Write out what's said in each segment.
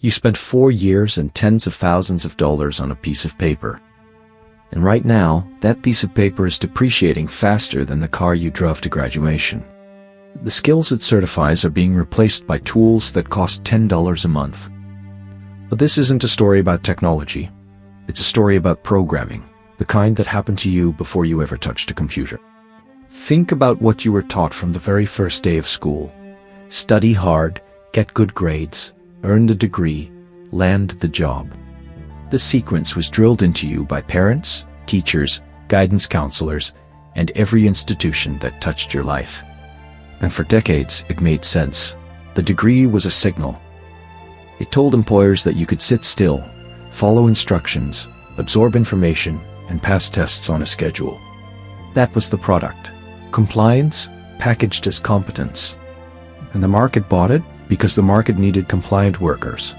You spent 4 years and tens of thousands of dollars on a piece of paper. And right now, that piece of paper is depreciating faster than the car you drove to graduation. The skills it certifies are being replaced by tools that cost $10 a month. But this isn't a story about technology. It's a story about programming, the kind that happened to you before you ever touched a computer. Think about what you were taught from the very first day of school. Study hard, get good grades, earn the degree, land the job. This sequence was drilled into you by parents, teachers, guidance counselors, and every institution that touched your life. And for decades, it made sense. The degree was a signal. It told employers that you could sit still, follow instructions, absorb information, and pass tests on a schedule. That was the product. Compliance, packaged as competence. And the market bought it because the market needed compliant workers.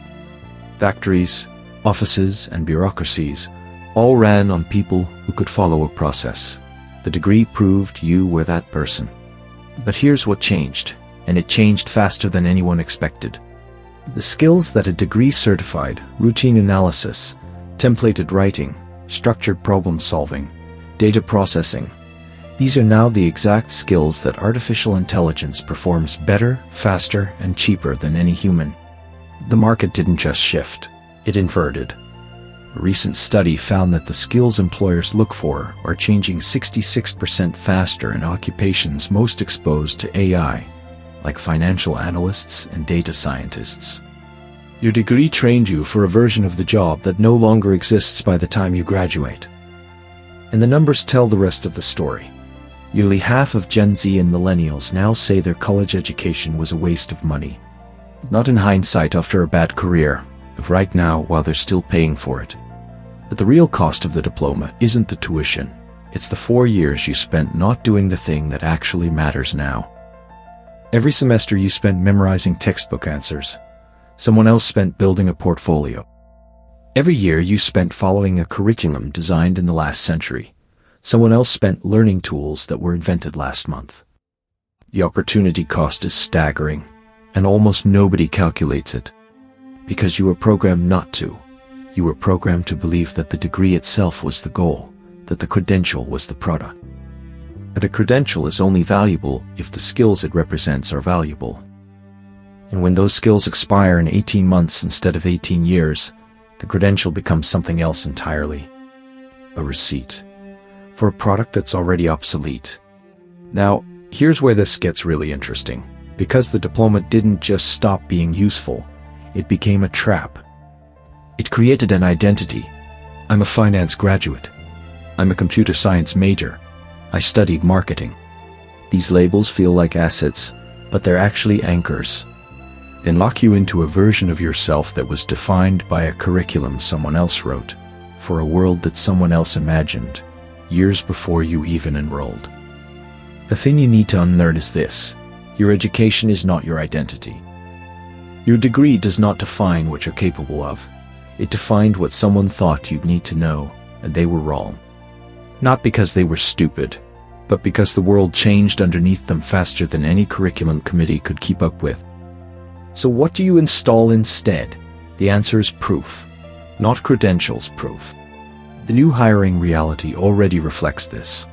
Factories, offices, and bureaucracies all ran on people who could follow a process. The degree proved you were that person. But here's what changed, and it changed faster than anyone expected. The skills that a degree certified, routine analysis, templated writing, structured problem solving, data processing, these are now the exact skills that artificial intelligence performs better, faster, and cheaper than any human. The market didn't just shift, it inverted. A recent study found that the skills employers look for are changing 66% faster in occupations most exposed to AI, like financial analysts and data scientists. Your degree trained you for a version of the job that no longer exists by the time you graduate. And the numbers tell the rest of the story. Nearly half of Gen Z and millennials now say their college education was a waste of money. Not in hindsight after a bad career, but right now while they're still paying for it. But the real cost of the diploma isn't the tuition. It's the 4 years you spent not doing the thing that actually matters now. Every semester you spent memorizing textbook answers. Someone else spent building a portfolio. Every year you spent following a curriculum designed in the last century. Someone else spent learning tools that were invented last month. The opportunity cost is staggering, and almost nobody calculates it. Because you were programmed not to. You were programmed to believe that the degree itself was the goal, that the credential was the product. But a credential is only valuable if the skills it represents are valuable. And when those skills expire in 18 months instead of 18 years, the credential becomes something else entirely. A receipt. For a product that's already obsolete. Now, here's where this gets really interesting. Because the diploma didn't just stop being useful, it became a trap. It created an identity. I'm a finance graduate. I'm a computer science major. I studied marketing. These labels feel like assets, but they're actually anchors. They lock you into a version of yourself that was defined by a curriculum someone else wrote, for a world that someone else imagined, years before you even enrolled. The thing you need to unlearn is this: your education is not your identity. Your degree does not define what you're capable of. It defined what someone thought you'd need to know, and they were wrong. Not because they were stupid, but because the world changed underneath them faster than any curriculum committee could keep up with. So what do you install instead? The answer is proof, not credentials proof. The new hiring reality already reflects this.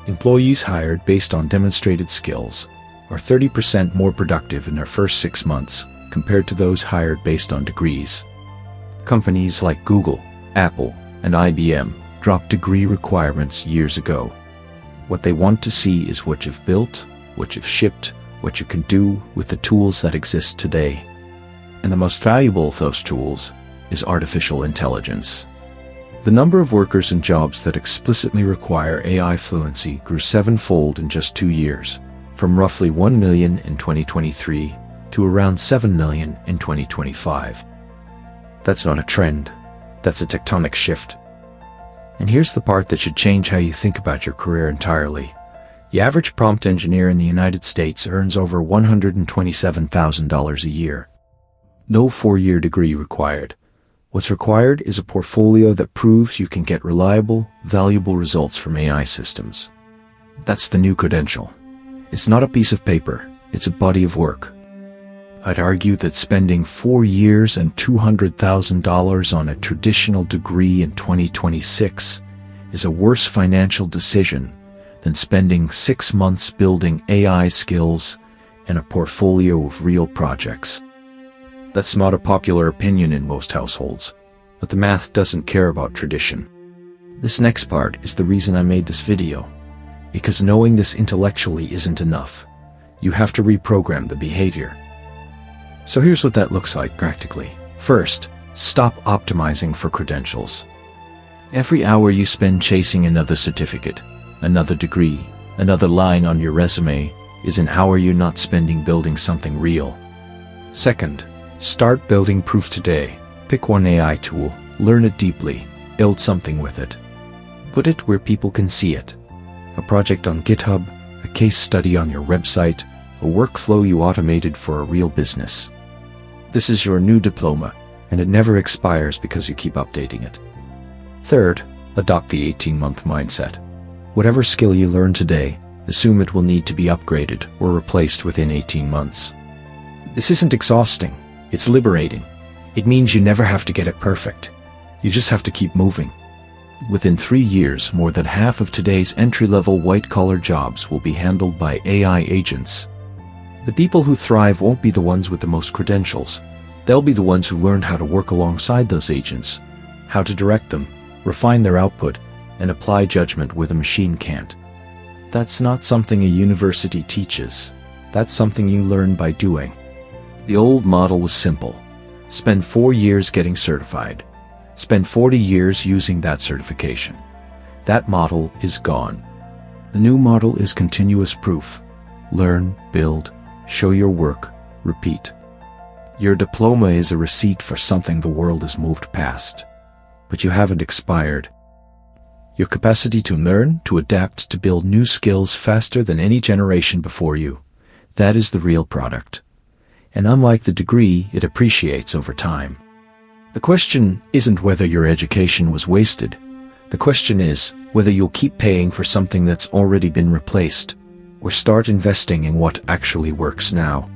Employees hired based on demonstrated skills are 30% more productive in their first 6 months compared to those hired based on degrees. Companies like Google, Apple, and IBM dropped degree requirements years ago. What they want to see is what you've built, what you've shipped, what you can do with the tools that exist today. And the most valuable of those tools is artificial intelligence. The number of workers and jobs that explicitly require AI fluency grew 7-fold in just 2 years, from roughly 1 million in 2023 to around 7 million in 2025. That's not a trend, that's a tectonic shift. And here's the part that should change how you think about your career entirely. The average prompt engineer in the United States earns over $127,000 a year. No 4-year degree required. What's required is a portfolio that proves you can get reliable, valuable results from AI systems. That's the new credential. It's not a piece of paper, it's a body of work. I'd argue that spending 4 years and $200,000 on a traditional degree in 2026 is a worse financial decision than spending 6 months building AI skills and a portfolio of real projects. That's not a popular opinion in most households, but the math doesn't care about tradition. This next part is the reason I made this video, because knowing this intellectually isn't enough. You have to reprogram the behavior. So here's what that looks like practically. First, stop optimizing for credentials. Every hour you spend chasing another certificate, another degree, another line on your resume is an hour you're not spending building something real. Second, start building proof today. Pick one AI tool, learn it deeply, build something with it. Put it where people can see it. A project on GitHub, a case study on your website, a workflow you automated for a real business. This is your new diploma, and it never expires because you keep updating it. Third, adopt the 18-month mindset. Whatever skill you learn today, assume it will need to be upgraded or replaced within 18 months. This isn't exhausting, it's liberating. It means you never have to get it perfect. You just have to keep moving. Within 3 years, more than half of today's entry-level white-collar jobs will be handled by AI agents. The people who thrive won't be the ones with the most credentials. They'll be the ones who learned how to work alongside those agents, how to direct them, refine their output, and apply judgment where the machine can't. That's not something a university teaches. That's something you learn by doing. The old model was simple. Spend 4 years getting certified. Spend 40 years using that certification. That model is gone. The new model is continuous proof. Learn, build, show your work, repeat. Your diploma is a receipt for something the world has moved past. But you haven't expired. Your capacity to learn, to adapt, to build new skills faster than any generation before you, that is the real product. And unlike the degree, it appreciates over time. The question isn't whether your education was wasted. The question is whether you'll keep paying for something that's already been replaced, or start investing in what actually works now.